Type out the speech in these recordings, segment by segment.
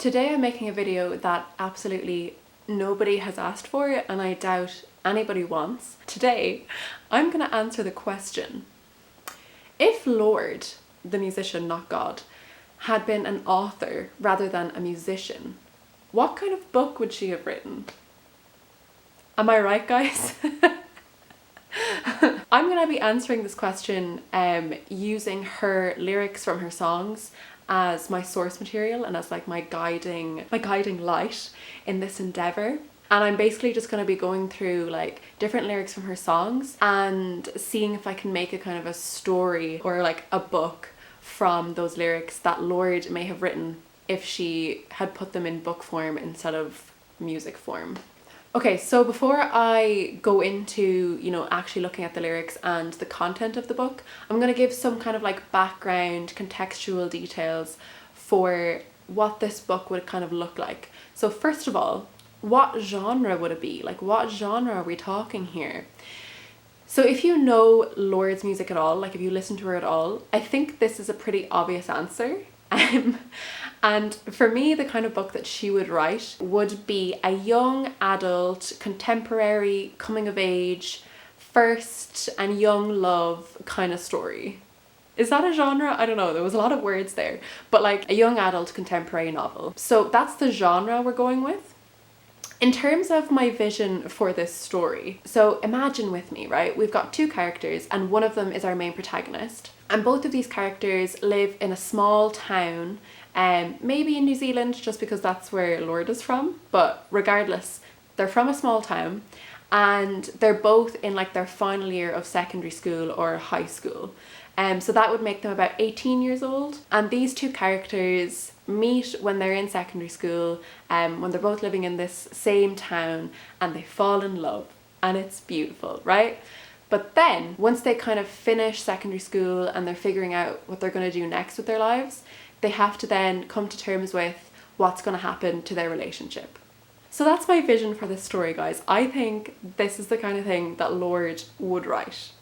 Today I'm making a video that absolutely nobody has asked for and I doubt anybody wants. Today I'm going to answer the question: if Lorde, the musician, not God, had been an author rather than a musician, what kind of book would she have written? Am I right, guys? I'm going to be answering this question using her lyrics from her songs as my source material and as like my guiding light in this endeavor. And I'm basically just going to be going through like different lyrics from her songs and seeing if I can make a kind of a story or like a book from those lyrics that Lorde may have written if she had put them in book form instead of music form. Okay, so before I go into, actually looking at the lyrics and the content of the book, I'm going to give some kind of like background, contextual details for what this book would kind of look like. So first of all, what genre would it be? Like, what genre are we talking here? So if you know Lorde's music at all, like if you listen to her at all, I think this is a pretty obvious answer. And for me, the kind of book that she would write would be a young adult, contemporary, coming of age, first and young love kind of story. Is that a genre? I don't know, there was a lot of words there, but like a young adult contemporary novel. So that's the genre we're going with. In terms of my vision for this story, so imagine with me, right? We've got two characters and one of them is our main protagonist. And both of these characters live in a small town, maybe in New Zealand, just because that's where Lorde is from. But regardless, they're from a small town and they're both in like their final year of secondary school or high school. So that would make them about 18 years old. And these two characters meet when they're in secondary school, when they're both living in this same town, and they fall in love. And it's beautiful, right? But then once they kind of finish secondary school and they're figuring out what they're going to do next with their lives, they have to then come to terms with what's going to happen to their relationship. So that's my vision for this story, guys. I think this is the kind of thing that Lorde would write.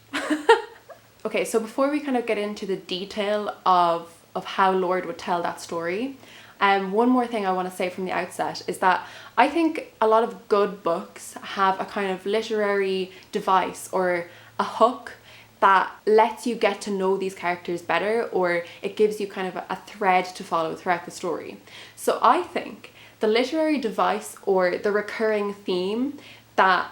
Okay, so before we kind of get into the detail of how Lorde would tell that story, one more thing I want to say from the outset is that I think a lot of good books have a kind of literary device or a hook that lets you get to know these characters better, or it gives you kind of a thread to follow throughout the story. So I think the literary device or the recurring theme that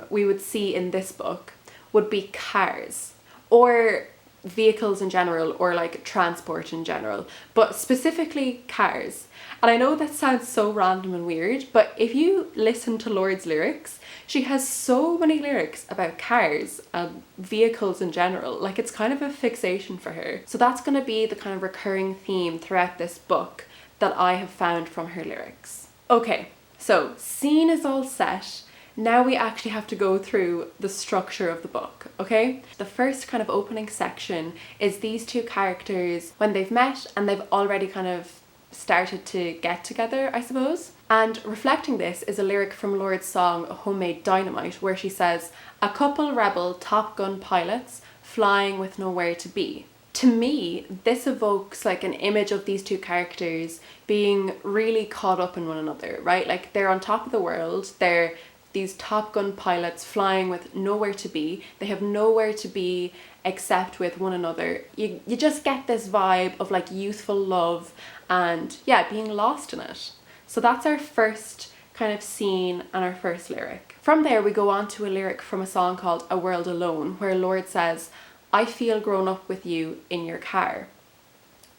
we would see in this book would be cars, or vehicles in general, or like transport in general, but specifically cars. And I know that sounds so random and weird, but if you listen to Lorde's lyrics, she has so many lyrics about cars and vehicles in general. Like, it's kind of a fixation for her. So that's going to be the kind of recurring theme throughout this book that I have found from her lyrics. Okay, so scene is all set. Now we actually have to go through the structure of the book, okay? The first kind of opening section is these two characters when they've met and they've already kind of started to get together, I suppose. And reflecting this is a lyric from Lorde's song Homemade Dynamite, where she says, "A couple rebel Top Gun pilots flying with nowhere to be." To me, this evokes like an image of these two characters being really caught up in one another, right? Like, they're on top of the world, they're these Top Gun pilots flying with nowhere to be. They have nowhere to be except with one another. You just get this vibe of like youthful love and yeah, being lost in it. So that's our first kind of scene and our first lyric. From there we go on to a lyric from a song called A World Alone, where Lorde says, "I feel grown up with you in your car."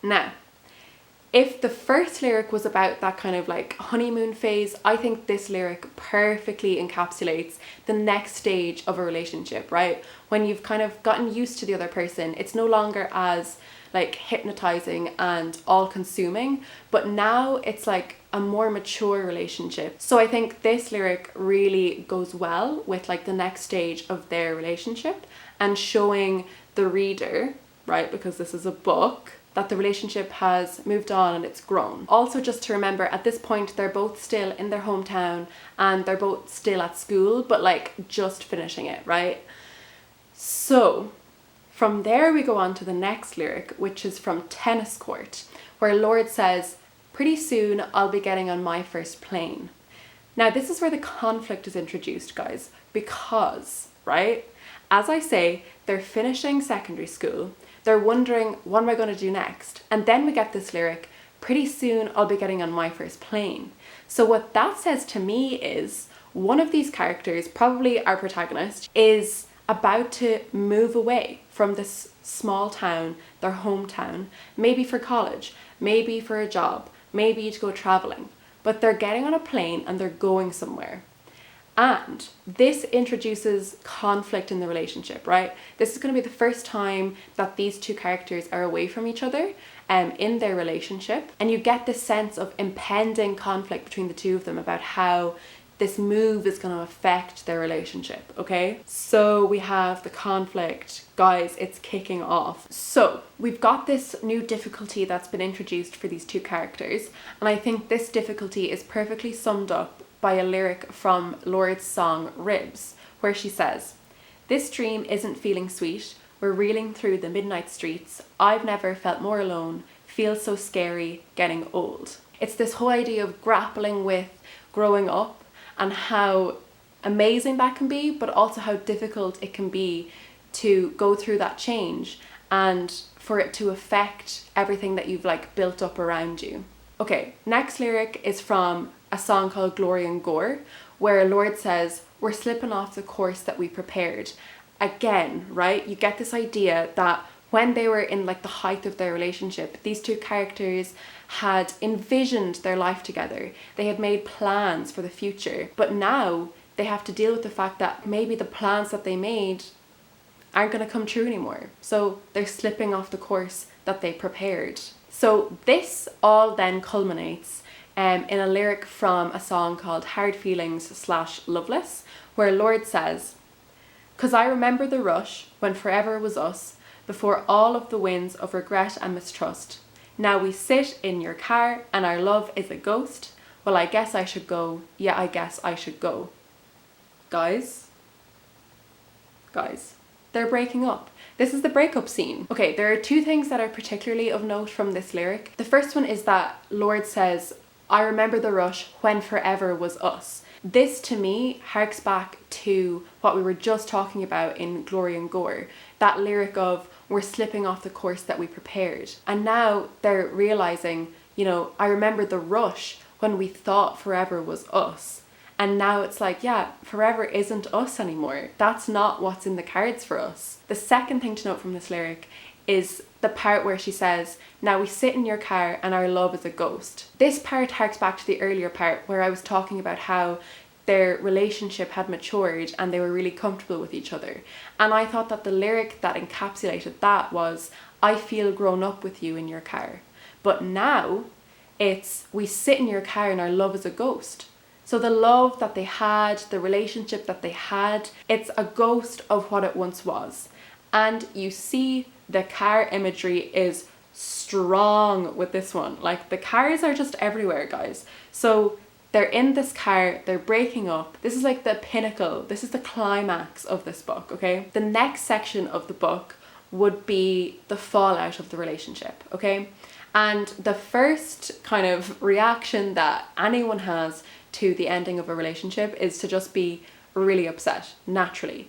Now, if the first lyric was about that kind of like honeymoon phase, I think this lyric perfectly encapsulates the next stage of a relationship, right? When you've kind of gotten used to the other person, it's no longer as like hypnotizing and all-consuming, but now it's like a more mature relationship. So I think this lyric really goes well with like the next stage of their relationship and showing the reader, right, because this is a book, that the relationship has moved on and it's grown. Also, just to remember, at this point they're both still in their hometown and they're both still at school, but like just finishing it, right? So from there we go on to the next lyric, which is from Tennis Court, where Lorde says, pretty soon I'll be getting on my first plane. Now this is where the conflict is introduced, guys, because, right, as I say, they're finishing secondary school, they're wondering, what am I going to do next? And then we get this lyric, pretty soon I'll be getting on my first plane. So what that says to me is, one of these characters, probably our protagonist, is about to move away from this small town, their hometown, maybe for college, maybe for a job, maybe to go traveling. But they're getting on a plane and they're going somewhere. And this introduces conflict in the relationship, right? This is going to be the first time that these two characters are away from each other in their relationship. And you get this sense of impending conflict between the two of them about how this move is going to affect their relationship, okay? So we have the conflict. Guys, it's kicking off. So we've got this new difficulty that's been introduced for these two characters. And I think this difficulty is perfectly summed up by a lyric from Lorde's song Ribs, where she says, "This dream isn't feeling sweet. We're reeling through the midnight streets. I've never felt more alone. Feels so scary, getting old." It's this whole idea of grappling with growing up and how amazing that can be, but also how difficult it can be to go through that change and for it to affect everything that you've like built up around you. Okay, next lyric is from a song called Glory and Gore, where Lorde says, "We're slipping off the course that we prepared." Again, right? You get this idea that when they were in like the height of their relationship, these two characters had envisioned their life together. They had made plans for the future, but now they have to deal with the fact that maybe the plans that they made aren't going to come true anymore. So they're slipping off the course that they prepared. So this all then culminates in a lyric from a song called Hard Feelings / Loveless, where Lorde says, "'Cause I remember the rush when forever was us, before all of the winds of regret and mistrust. Now we sit in your car and our love is a ghost. Well, I guess I should go. Yeah, I guess I should go." Guys, they're breaking up. This is the breakup scene. Okay, there are two things that are particularly of note from this lyric. The first one is that Lorde says, "I remember the rush when forever was us." This to me harks back to what we were just talking about in Glory and Gore. That lyric of, "We're slipping off the course that we prepared." And now they're realizing, you know, I remember the rush when we thought forever was us. And now it's like, yeah, forever isn't us anymore. That's not what's in the cards for us. The second thing to note from this lyric is the part where she says, "Now we sit in your car and our love is a ghost." This part harks back to the earlier part where I was talking about how their relationship had matured and they were really comfortable with each other. And I thought that the lyric that encapsulated that was, "I feel grown up with you in your car." But now it's, "We sit in your car and our love is a ghost." So the love that they had, the relationship that they had, it's a ghost of what it once was. And you see the car imagery is strong with this one. Like the cars are just everywhere, guys. So they're in this car, they're breaking up. This is like the pinnacle, this is the climax of this book, okay? The next section of the book would be the fallout of the relationship, okay? And the first kind of reaction that anyone has to the ending of a relationship is to just be really upset, naturally.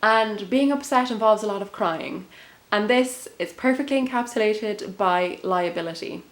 And being upset involves a lot of crying. And this is perfectly encapsulated by Liability,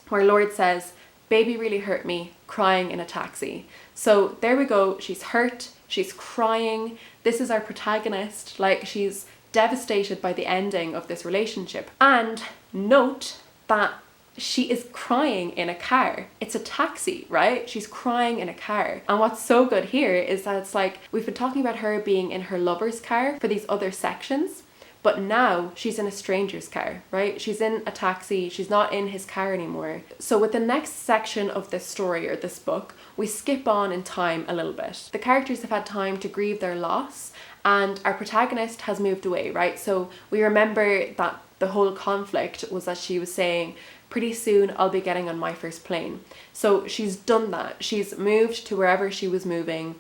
where Lorde says, "Baby really hurt me, crying in a taxi." So there we go, she's hurt, she's crying. This is our protagonist, like she's devastated by the ending of this relationship. And note that she is crying in a car. It's a taxi, right? She's crying in a car. And what's so good here is that it's like, we've been talking about her being in her lover's car for these other sections, but now she's in a stranger's car, right? She's in a taxi, she's not in his car anymore. So with the next section of this story or this book, we skip on in time a little bit. The characters have had time to grieve their loss and our protagonist has moved away, right? So we remember that the whole conflict was that she was saying, "Pretty soon I'll be getting on my first plane." So she's done that. She's moved to wherever she was moving.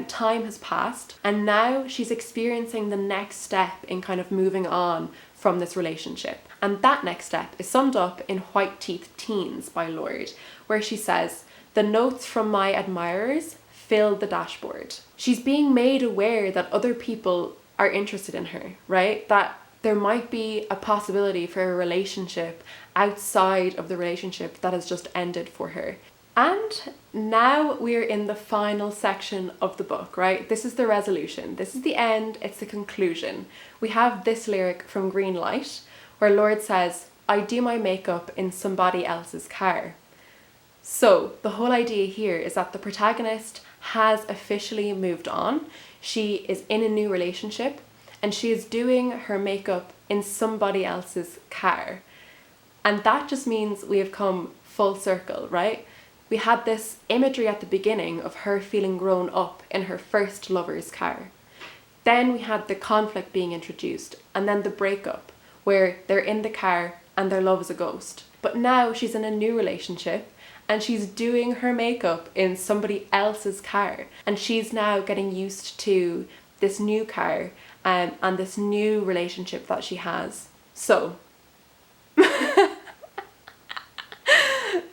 Time has passed and now she's experiencing the next step in kind of moving on from this relationship. And that next step is summed up in White Teeth Teens by Lorde, where she says, "The notes from my admirers fill the dashboard." She's being made aware that other people are interested in her, right? That there might be a possibility for a relationship outside of the relationship that has just ended for her. And now we're in the final section of the book, right? This is the resolution. This is the end. It's the conclusion. We have this lyric from Green Light where Lorde says, "I do my makeup in somebody else's car." So the whole idea here is that the protagonist has officially moved on. She is in a new relationship and she is doing her makeup in somebody else's car. And that just means we have come full circle, right? We had this imagery at the beginning of her feeling grown up in her first lover's car. Then we had the conflict being introduced, and then the breakup, where they're in the car and their love is a ghost. But now she's in a new relationship and she's doing her makeup in somebody else's car. And she's now getting used to this new car and this new relationship that she has. So,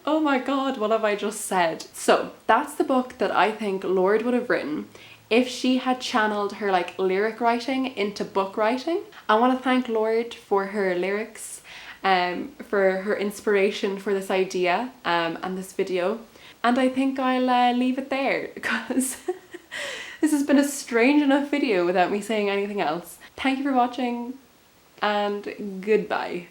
oh my god, what have I just said? So that's the book that I think Lorde would have written if she had channeled her lyric writing into book writing. I want to thank Lorde for her lyrics, for her inspiration for this idea and this video. And I think I'll leave it there because this has been a strange enough video without me saying anything else. Thank you for watching and goodbye.